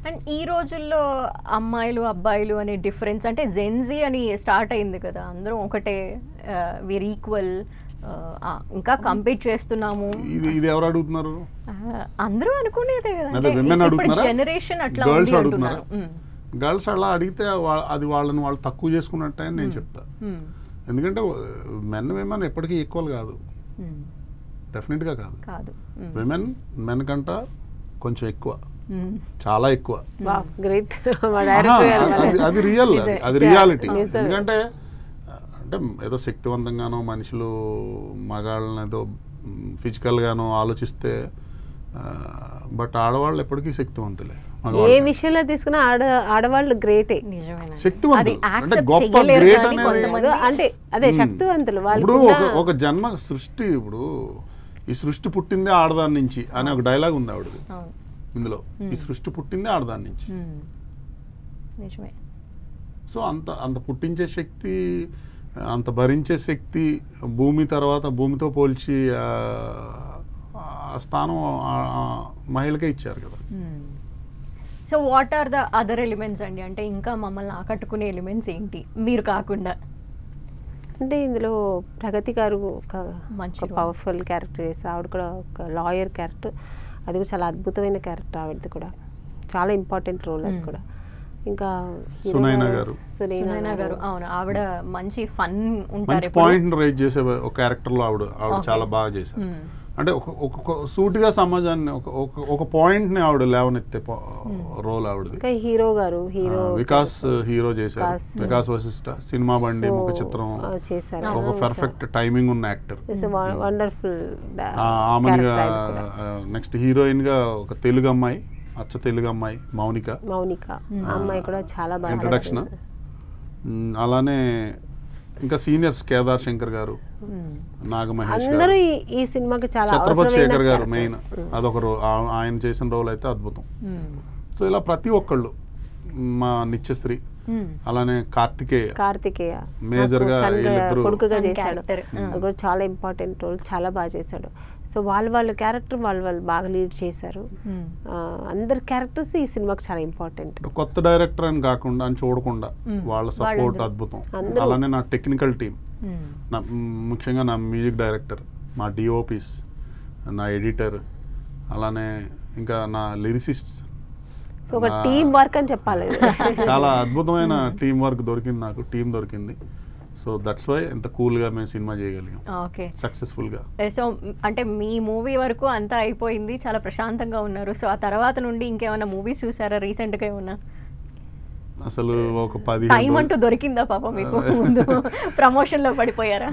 And ఈ రోజుల్లో అమ్మాయిలు అబ్బాయిలు అనే డిఫరెన్స్ అంటే జెన్జీ అని స్టార్ట్ అయింది కదా, అందరం ఒకటే, వీర్ ఈక్వల్, ఇంకా కంపీట్ చేస్తున్నాము. ఇది ఎవరు అడుగుతున్నారు? అందరూ అనుకునేదే కదా, జనరేషన్ అట్లా గర్ల్స్ అడుగుతున్నారు. గర్ల్స్ అలా అడిగితే అది వాళ్ళని వాళ్ళు తక్కువ చేసుకున్నట్టే అని నేను చెప్తా. ఎందుకంటే మెన్ విమెన్ ఎప్పటికీ ఈక్వల్ కాదు, డెఫినెట్గా కాదు. విమెన్ మెన్ కంట కొంచెం ఎక్కువ, చాలా ఎక్కువ. అది రియల్, అది రియాలిటీ. ఎందుకంటే అంటే ఏదో శక్తివంతంగానో మనుషులు మగాళ్ళని ఏదో ఫిజికల్గానో ఆలోచిస్తే, బట్ ఆడవాళ్ళు ఎప్పటికీ శక్తివంతులే. ఏ విషయంలో తీసుకున్నా ఆడవాళ్ళు గ్రేటే, శక్తివంతులు అంటే గొప్ప, గ్రేట్ అనేది అంటే అదే శక్తివంతులు వాళ్ళు. ఇప్పుడు ఒక జన్మ సృష్టి, ఇప్పుడు ఈ సృష్టి పుట్టిందే ఆడదాని నుంచి అనే ఒక డైలాగ్ ఉంది ఆవిడది ఇందులో. ఈ సృష్టి పుట్టిందే ఆడదాని నుంచి. సో అంత పుట్టించే శక్తి, అంత భరించే శక్తి భూమి తర్వాత భూమితో పోల్చి స్థానం మహిళకే ఇచ్చారు కదా. So what are the other elements అండి, అంటే ఇంకా మమ్మల్ని ఆకట్టుకునే ఎలిమెంట్స్ ఏంటి మీరు కాకుండా? అంటే ఇందులో ప్రగతి గారు ఒక మంచి పవర్ఫుల్ క్యారెక్టర్ చేస్తారు. ఆవిడ కూడా ఒక లాయర్ క్యారెక్టర్, అది కూడా చాలా అద్భుతమైన క్యారెక్టర్. ఆవిడది కూడా చాలా ఇంపార్టెంట్ రోల్ అది కూడా. ఇంకా సునైనా గారు, అవును, ఆవిడ మంచి ఫన్ మంచి పాయింట్ రైజ్ చేసే ఒక క్యారెక్టర్ లో ఆవిడ చాలా బాగా చేశారు. అంటే ఒక సూటిగా సమాజాన్ని ఒక పాయింట్ ని ఆవిడ లేవనెత్తే రోల్ ఆవిడది. హీరో గారు, వికాస్ హీరో చేశారు. వికాస్ వశిష్ఠ సినిమా బండి ఒక చిత్రం చేశారు. ఒక పర్ఫెక్ట్ టైమింగ్ ఉన్న యాక్టర్, వండర్ఫుల్. ఆమెగా నెక్స్ట్ హీరోయిన్ గా ఒక తెలుగు అమ్మాయి, అచ్చ తెలుగు అమ్మాయి మౌనిక అమ్మాయి కూడా చాలా బాగా ఇంట్రడక్షన్. అలానే ఇంకా సీనియర్స్ కేదార్ శంకర్ గారు, నాగమహేష్ గారు, ఈ సినిమాకి చాలా ఛత్రపతి శేఖర్ గారు మెయిన్, అదొక రోల్. ఆయన చేసిన రోల్ అయితే అద్భుతం. సో ఇలా ప్రతి ఒక్కళ్ళు, మా నిత్యశ్రీ, అలానే కార్తికేయ మేజర్ గా కొడుకుగా చేశాడు, అది కూడా చాలా ఇంపార్టెంట్ రోల్, చాలా బాగా చేశాడు. సో వాళ్ళ క్యారెక్టర్ వాళ్ళు బాగా లీడ్ చేశారు. అందరి క్యారెక్టర్స్ ఈ సినిమాకి చాలా ఇంపార్టెంట్. కొత్త డైరెక్టర్ అని కాకుండా అని చూడకుండా వాళ్ళ సపోర్ట్ అద్భుతం. అలానే నా టెక్నికల్ టీం, ముఖ్యంగా నా మ్యూజిక్ డైరెక్టర్, మా డిఓపీస్, నా ఎడిటర్, అలానే ఇంకా నా లిరిసిస్ట్స్, ఒక టీం వర్క్ అని చెప్పాలి. చాలా అద్భుతమైన టీం వర్క్ దొరికింది నాకు, టీం దొరికింది. సో దట్స్ వై ఎంత కూల్గా మేము సినిమా చేయగలిగాం, సక్సెస్ఫుల్గా. సో అంటే మీ మూవీ వరకు అంతా అయిపోయింది, చాలా ప్రశాంతంగా ఉన్నారు. సో ఆ తర్వాత నుండి ఇంకేమైనా మూవీస్ చూసారా రీసెంట్గా ఏమన్నా? అసలు ఒక 10 టైం అంటూ దొరికిందా పాప మీకు? ముందు ప్రమోషన్ లో పడిపోయారా?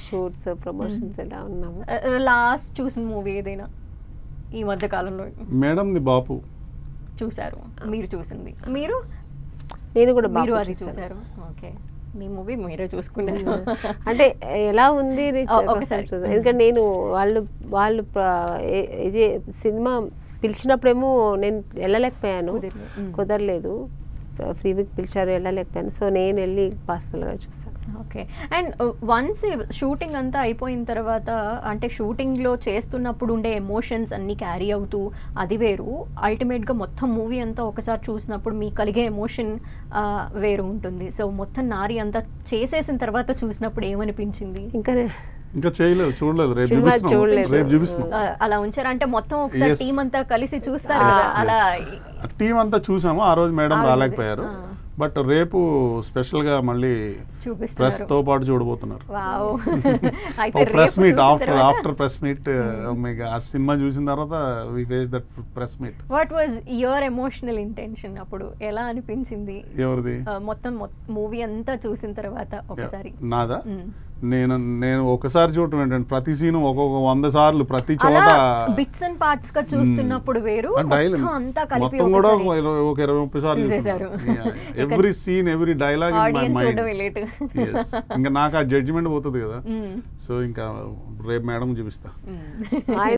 షూట్స్, ప్రమోషన్స్ ఎలా ఉన్నాము. లాస్ట్ చూసిన మూవీ ఏదైనా ఈ మధ్య కాలంలో? మేడం ది బాపు చూసారు, మీరు చూసింది? మీరు? నేను కూడా మీరు అది చూసారు. ఓకే, మీ మూవీ మీరే చూసుకున్నారు. అంటే ఎలా ఉంది ఒకసారి, ఎందుకంటే నేను వాళ్ళు సినిమా పిలిచినప్పుడేమో నేను వెళ్ళలేకపోయాను, కుదరలేదు. ఫ్రీ వీక్ పిలిచారు, వెళ్ళలేకపోయాను. సో నేను వెళ్ళి పర్సనల్గా చూసాను. ఓకే. అండ్ వన్స్ షూటింగ్ అంతా అయిపోయిన తర్వాత, అంటే షూటింగ్లో చేస్తున్నప్పుడు ఉండే ఎమోషన్స్ అన్నీ క్యారీ అవుతూ అది వేరు, అల్టిమేట్గా మొత్తం మూవీ అంతా ఒకసారి చూసినప్పుడు మీకు కలిగే ఎమోషన్ వేరు ఉంటుంది. సో మొత్తం నారి అంతా చేసేసిన తర్వాత చూసినప్పుడు ఏమనిపించింది? ఇంకా చేయలేదు, చూడలేదు, రేపు చూపిస్తున్నాం. అలా ఉంచారు అంటే మొత్తం ఒకసారి టీం అంతా కలిసి చూస్తారు కదా, అలా టీం అంతా చూసాము. ఆ రోజు మేడం రాలేకపోయారు, బట్ రేపు స్పెషల్ గా మళ్ళీ ప్రెస్ తో పాటు చూడబోతున్నారు. Press meet, after press meet, ఆ సినిమా చూసిన తర్వాత we face that press meet. What was your emotional intention అప్పుడు? ఎలా అనిపించింది? ఎవరిది? మొత్తం మూవీ అంతా చూసిన తర్వాత ఒకసారి. నాదా? నేను ఒకసారి చూడటం ఏంటంటే ప్రతి సీను ఒక్కొక్క 100 సార్లు ప్రతి చోట బిట్స్ అండ్ పార్ట్స్ గా చూస్తున్నప్పుడు వేరు, మొత్తం కూడా ఒక 20-30 సార్లు చూసారు. Every scene, every dialogue in my mind. ఇంకా నాకు ఆ జడ్జిమెంట్ పోతుంది కదా. సో ఇంకా రేపు మేడం చూపిస్తా.